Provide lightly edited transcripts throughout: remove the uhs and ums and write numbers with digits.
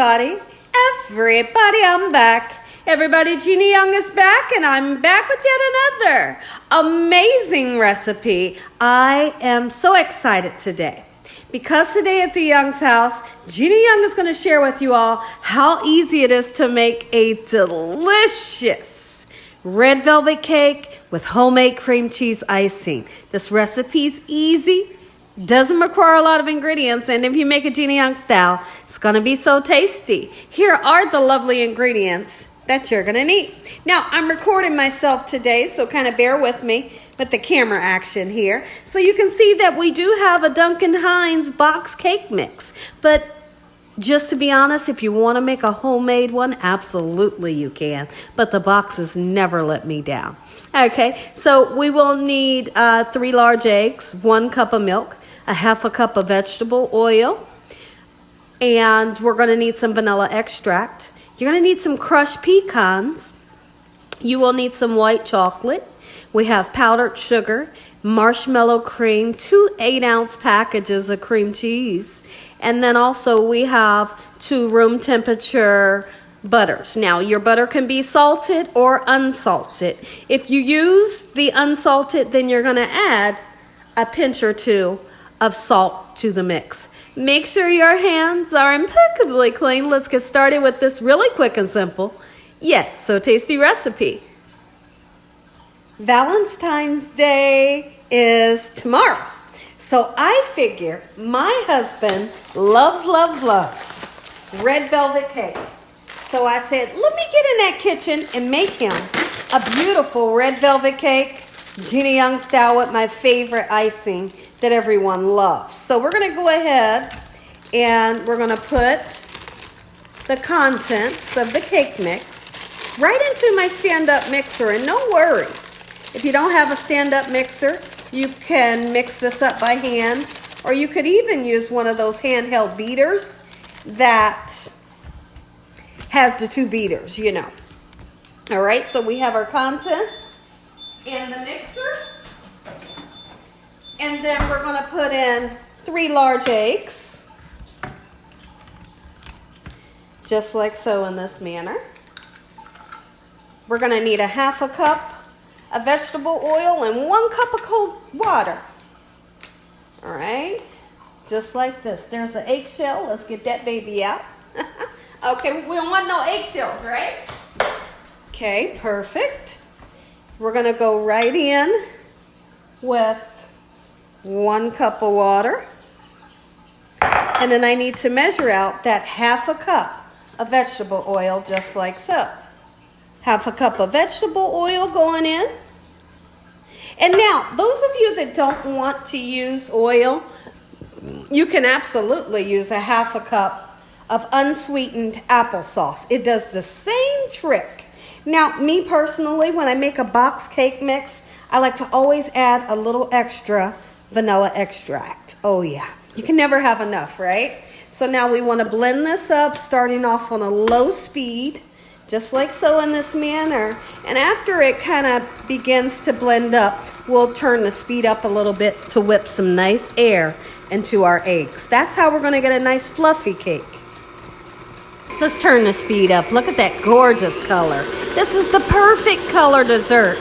Everybody, I'm back. Everybody, Gina Young is back, and I'm back with yet another amazing recipe. I am so excited today because today at the Young's house, Gina Young is going to share with you all how easy it is to make a delicious red velvet cake with homemade cream cheese icing. This recipe is easy. Doesn't require a lot of ingredients, and if you make it Gina Young style, it's going to be so tasty. Here are the lovely ingredients that you're going to need. Now, I'm recording myself today, so kind of bear with me with the camera action here. So you can see that we do have a Duncan Hines box cake mix, but just to be honest, if you want to make a homemade one, absolutely you can. But the boxes never let me down. Okay, so we will need 3 large eggs, 1 cup of milk, a half a cup of vegetable oil, and we're going to need some vanilla extract. You're going to need some crushed pecans. You will need some white chocolate. We have powdered sugar, marshmallow cream, 2 8-ounce packages of cream cheese, and then also we have 2 room temperature butters. Now, your butter can be salted or unsalted. If you use the unsalted, then you're going to add a pinch or 2 of salt to the mix. Make sure your hands are impeccably clean. Let's get started with this really quick and simple, yet so tasty recipe. Valentine's Day is tomorrow. So I figure my husband loves red velvet cake. So I said, let me get in that kitchen and make him a beautiful red velvet cake, Gina Young style, with my favorite icing that everyone loves. So we're going to go ahead and we're going to put the contents of the cake mix right into my stand-up mixer. And no worries, if you don't have a stand-up mixer, you can mix this up by hand, or you could even use one of those handheld beaters that has the 2 beaters, you know. All right, so we have our contents in the mixer. And then we're going to put in 3 large eggs, just like so in this manner. We're going to need a half a cup of vegetable oil and 1 cup of cold water. All right, just like this. There's an eggshell. Let's get that baby out. Okay, we don't want no eggshells, right? Okay, perfect. We're going to go right in with 1 cup of water. And then I need to measure out that half a cup of vegetable oil, just like so. Half a cup of vegetable oil going in. And now, those of you that don't want to use oil, you can absolutely use a half a cup of unsweetened applesauce. It does the same trick. Now, me personally, when I make a box cake mix, I like to always add a little extra vanilla extract. Oh yeah, you can never have enough, right? So now we want to blend this up, starting off on a low speed, just like so in this manner. And after it kind of begins to blend up, we'll turn the speed up a little bit to whip some nice air into our eggs. That's how we're going to get a nice fluffy cake. Let's turn the speed up. Look at that gorgeous color. This is the perfect color dessert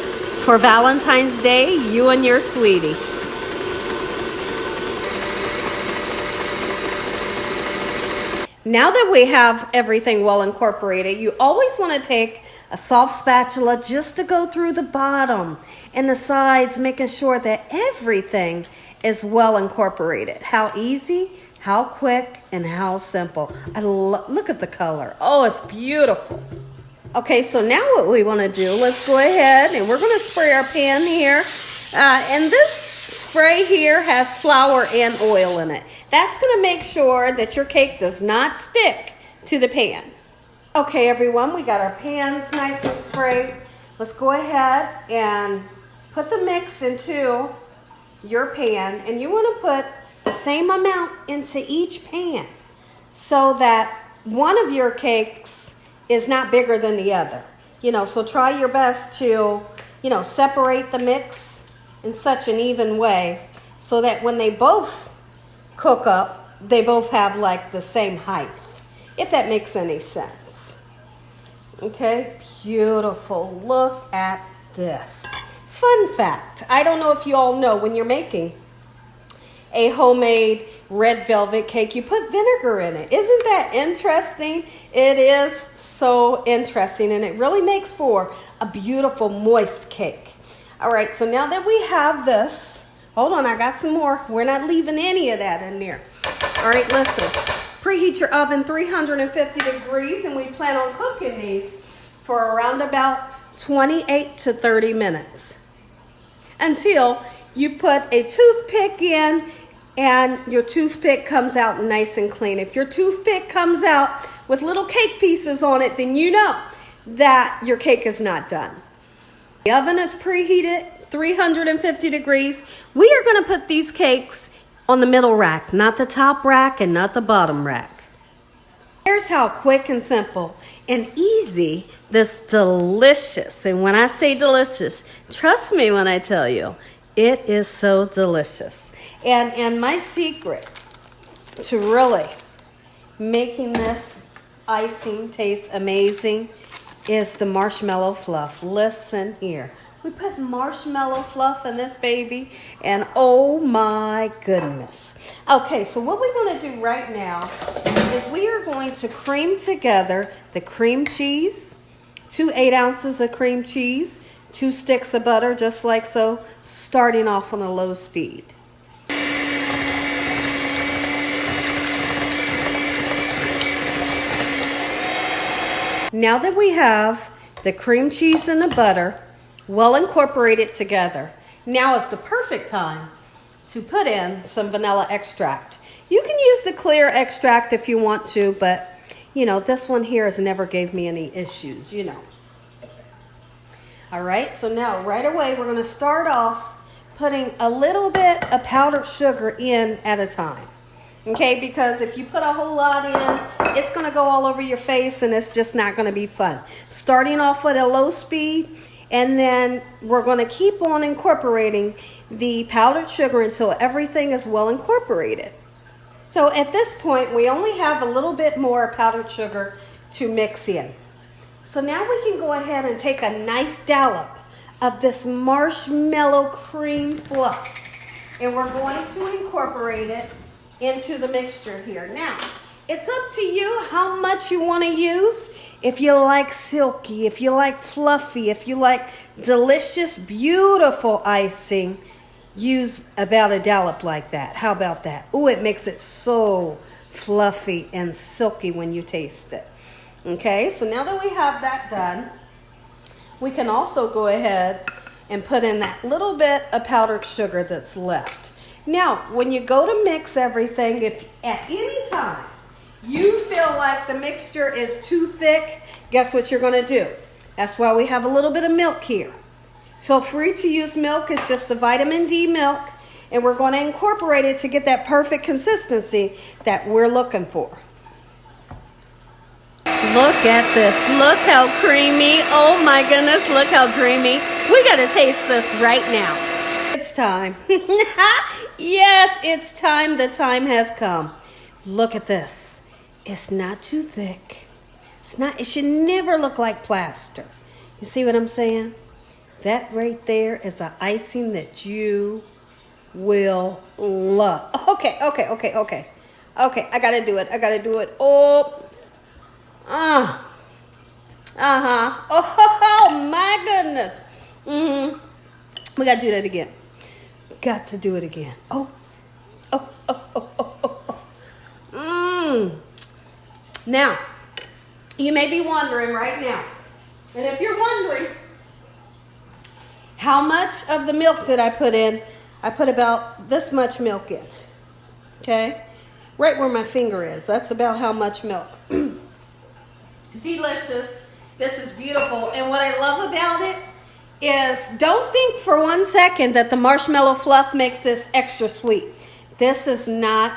for Valentine's Day, you and your sweetie. Now that we have everything well incorporated, you always want to take a soft spatula just to go through the bottom and the sides, making sure that everything is well incorporated. How easy, how quick, and how simple. Look at the color. Oh, it's beautiful. Okay, so now what we want to do, let's go ahead and we're going to spray our pan here. And this spray here has flour and oil in it. That's going to make sure that your cake does not stick to the pan. Okay, everyone, we got our pans nice and sprayed. Let's go ahead and put the mix into your pan, and you want to put the same amount into each pan so that one of your cakes is not bigger than the other. So try your best to, separate the mix in such an even way so that when they both cook up, they both have like the same height. if that makes any sense. Okay, beautiful. Look at this. Fun fact, I don't know if you all know, when you're making a homemade red velvet cake, you put vinegar in it. Isn't that interesting? It is so interesting, and it really makes for a beautiful moist cake. All right, so now that we have this, hold on, I got some more. We're not leaving any of that in there. All right, listen. Preheat your oven 350 degrees, and we plan on cooking these for around about 28 to 30 minutes until you put a toothpick in and your toothpick comes out nice and clean. If your toothpick comes out with little cake pieces on it, then you know that your cake is not done. The oven is preheated 350 degrees. We are going to put these cakes on the middle rack, not the top rack and not the bottom rack. Here's how quick and simple and easy this delicious, and when I say delicious, trust me when I tell you, it is so delicious. And my secret to really making this icing taste amazing is the marshmallow fluff. Listen here. We put marshmallow fluff in this baby, and oh my goodness. Okay, so what we're going to do right now is we are going to cream together the cream cheese, 2 8 ounces of cream cheese, 2 sticks of butter, just like so, starting off on a low speed. Now that we have the cream cheese and the butter well incorporated together, now is the perfect time to put in some vanilla extract. You can use the clear extract if you want to, but you know, this one here has never gave me any issues, you know. All right, so now right away we're going to start off putting a little bit of powdered sugar in at a time. Okay, because if you put a whole lot in, it's going to go all over your face and it's just not going to be fun. Starting off at a low speed, and then we're going to keep on incorporating the powdered sugar until everything is well incorporated. So at this point, we only have a little bit more powdered sugar to mix in. So now we can go ahead and take a nice dollop of this marshmallow cream fluff, and we're going to incorporate it into the mixture here. Now, it's up to you how much you want to use. If you like silky, if you like fluffy, if you like delicious, beautiful icing, use about a dollop like that. How about that? Ooh, it makes it so fluffy and silky when you taste it. Okay, so now that we have that done, we can also go ahead and put in that little bit of powdered sugar that's left. Now, when you go to mix everything, if at any time you feel like the mixture is too thick, guess what you're going to do? That's why we have a little bit of milk here. Feel free to use milk. It's just the vitamin D milk, and we're going to incorporate it to get that perfect consistency that we're looking for. Look at this. Look how creamy. Oh my goodness, look how dreamy. We got to taste this right now. It's time. Yes, it's time. The time has come. Look at this. It's not too thick. It should never look like plaster. You see what I'm saying? That right there is an icing that you will love. Okay. Okay, I gotta do it. Oh. Oh my goodness. We gotta do that again. Got to do it again. Oh. Now, you may be wondering right now, and if you're wondering, how much of the milk did I put in? I put about this much milk in. Okay? Right where my finger is. That's about how much milk. Delicious. This is beautiful. And what I love about it is, don't think for 1 second that the marshmallow fluff makes this extra sweet. This is not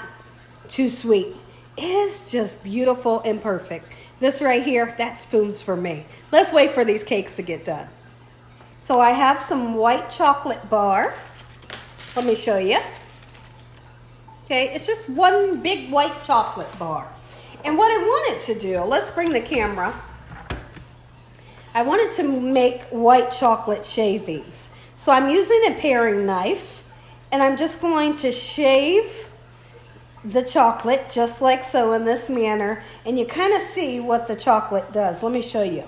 too sweet. It's just beautiful and perfect. This right here, that spoon's for me. Let's wait for these cakes to get done. So I have some white chocolate bar. Let me show you. Okay, it's just one big white chocolate bar. And what I wanted to do, let's bring the camera. I wanted to make white chocolate shavings. So I'm using a paring knife, and I'm just going to shave the chocolate just like so in this manner, and you kind of see what the chocolate does. Let me show you.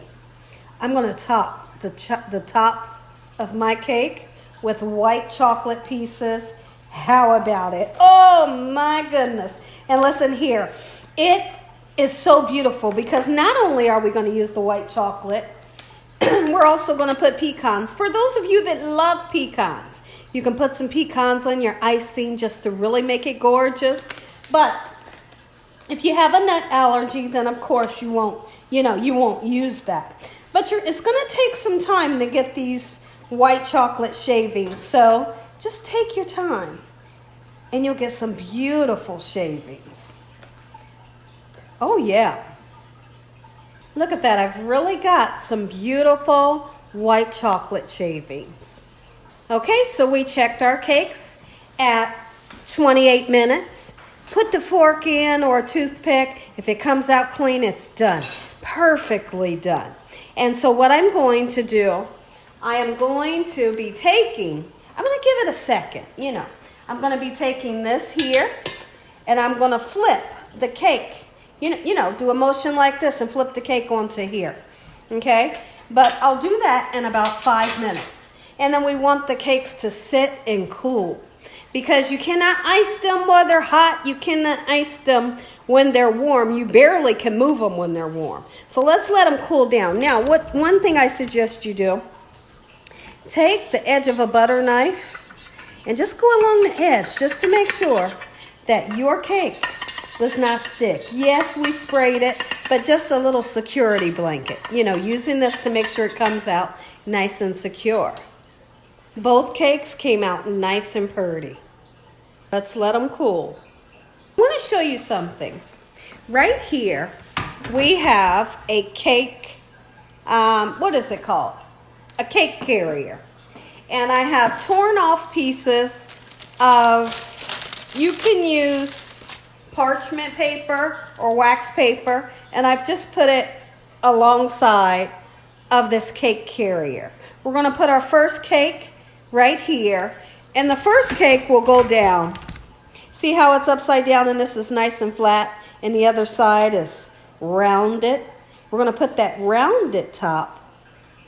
I'm going to top the top of my cake with white chocolate pieces. How about it? Oh my goodness. And listen here, it is so beautiful because not only are we going to use the white chocolate, we're also going to put pecans. For those of you that love pecans, you can put some pecans on your icing just to really make it gorgeous. But if you have a nut allergy, then of course you won't use that. But it's going to take some time to get these white chocolate shavings. So just take your time and you'll get some beautiful shavings. Oh yeah. Look at that. I've really got some beautiful white chocolate shavings. Okay, so we checked our cakes at 28 minutes. Put the fork in or a toothpick. If it comes out clean, it's done. Perfectly done. And so what I'm going to do, I am going to be taking, I'm going to give it a second, I'm going to be taking this here, and I'm going to flip the cake. Do a motion like this and flip the cake onto here. Okay? But I'll do that in about 5 minutes. And then we want the cakes to sit and cool. Because you cannot ice them while they're hot. You cannot ice them when they're warm. You barely can move them when they're warm. So let's let them cool down. Now, one thing I suggest you do, take the edge of a butter knife and just go along the edge just to make sure that your cake does not stick. Yes, we sprayed it, but just a little security blanket. Using this to make sure it comes out nice and secure. Both cakes came out nice and pretty. Let's let them cool. I want to show you something. Right here, we have a cake, what is it called? A cake carrier. And I have torn off pieces of, you can use parchment paper or wax paper, and I've just put it alongside of this cake carrier. We're going to put our first cake right here, and the first cake will go down. See how it's upside down and this is nice and flat and the other side is rounded? We're going to put that rounded top,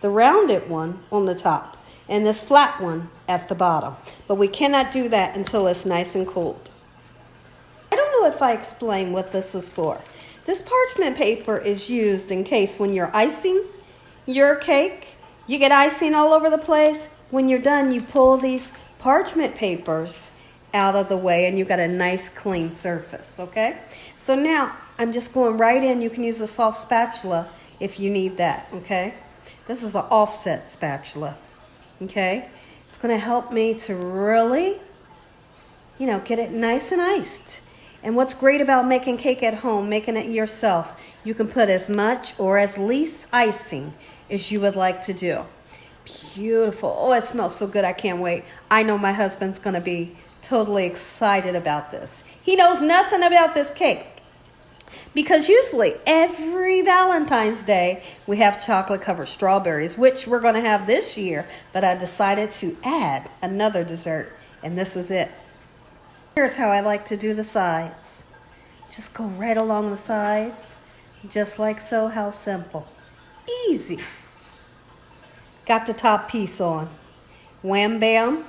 the rounded one on the top, and this flat one at the bottom. But we cannot do that until it's nice and cooled. I don't know if I explained what this is for. This parchment paper is used in case when you're icing your cake, you get icing all over the place. When you're done, you pull these parchment papers out of the way and you've got a nice clean surface, okay? So now I'm just going right in. You can use a soft spatula if you need that, okay? This is an offset spatula, okay? It's going to help me to really, get it nice and iced. And what's great about making cake at home, making it yourself, you can put as much or as least icing as you would like to do. Beautiful. Oh, it smells so good. I can't wait. I know my husband's going to be totally excited about this. He knows nothing about this cake because usually every Valentine's Day we have chocolate covered strawberries, which we're going to have this year, but I decided to add another dessert, and this is it. Here's how I like to do the sides. Just go right along the sides, just like so. How simple. Easy. Got the top piece on. Wham bam.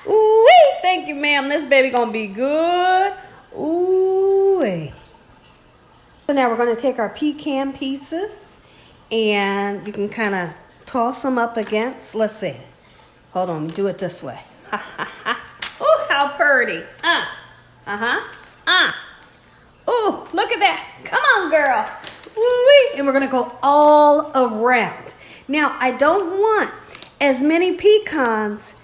Ooh-wee. Thank you, ma'am. This baby gonna be good. Ooh-wee. So now we're gonna take our pecan pieces and you can kind of toss them up against. Let's see. Hold on, do it this way. Ooh, how pretty. Ooh, look at that. Come on, girl. Ooh-wee. And we're gonna go all around. Now, I don't want as many pecans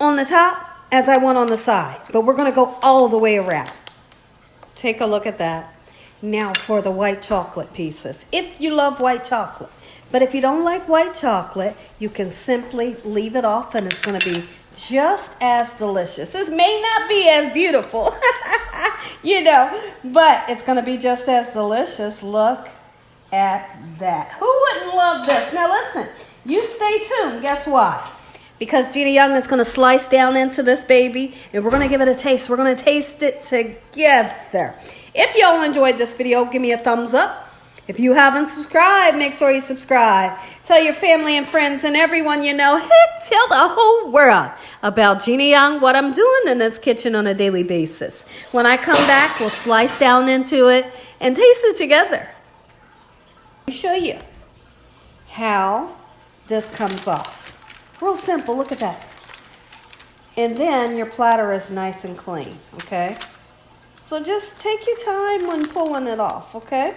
on the top as I want on the side, but we're going to go all the way around. Take a look at that. Now for the white chocolate pieces. If you love white chocolate, But if you don't like white chocolate, you can simply leave it off and it's going to be just as delicious. This may not be as beautiful, but it's going to be just as delicious. Look at that. Who wouldn't love this? Now listen, you stay tuned. Guess why? Because Gina Young is going to slice down into this baby and we're going to give it a taste. We're going to taste it together. If y'all enjoyed this video, give me a thumbs up. If you haven't subscribed, make sure you subscribe. Tell your family and friends and everyone you know. Heck, tell the whole world about Gina Young, what I'm doing in this kitchen on a daily basis. When I come back, we'll slice down into it and taste it together. Let me show you how this comes off. Real simple, look at that. And then your platter is nice and clean, okay? So just take your time when pulling it off, okay?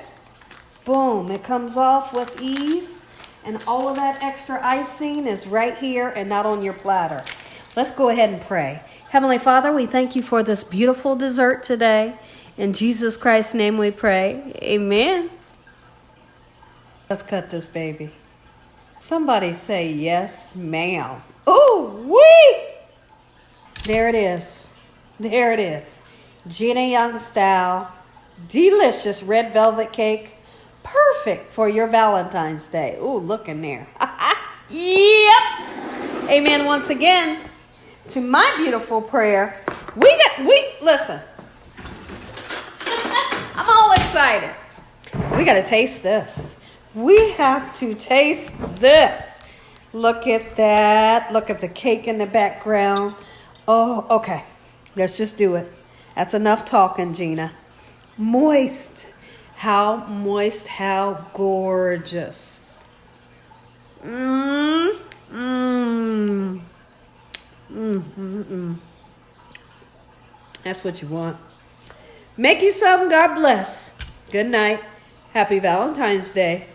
Boom, it comes off with ease, and all of that extra icing is right here and not on your platter. Let's go ahead and pray. Heavenly Father, we thank you for this beautiful dessert today. In Jesus Christ's name we pray. Amen. Let's cut this baby. Somebody say yes, ma'am. Ooh, wee! There it is. There it is. Gina Young style, delicious red velvet cake. Perfect for your Valentine's Day. Ooh, look in there. Yep. Amen once again to my beautiful prayer. Listen. I'm all excited. We got to taste this. We have to taste this. Look at that. Look at the cake in the background. Oh, okay. Let's just do it. That's enough talking, Gina. Moist. How moist, how gorgeous. That's what you want. Make you some. God bless. Good night. Happy Valentine's Day.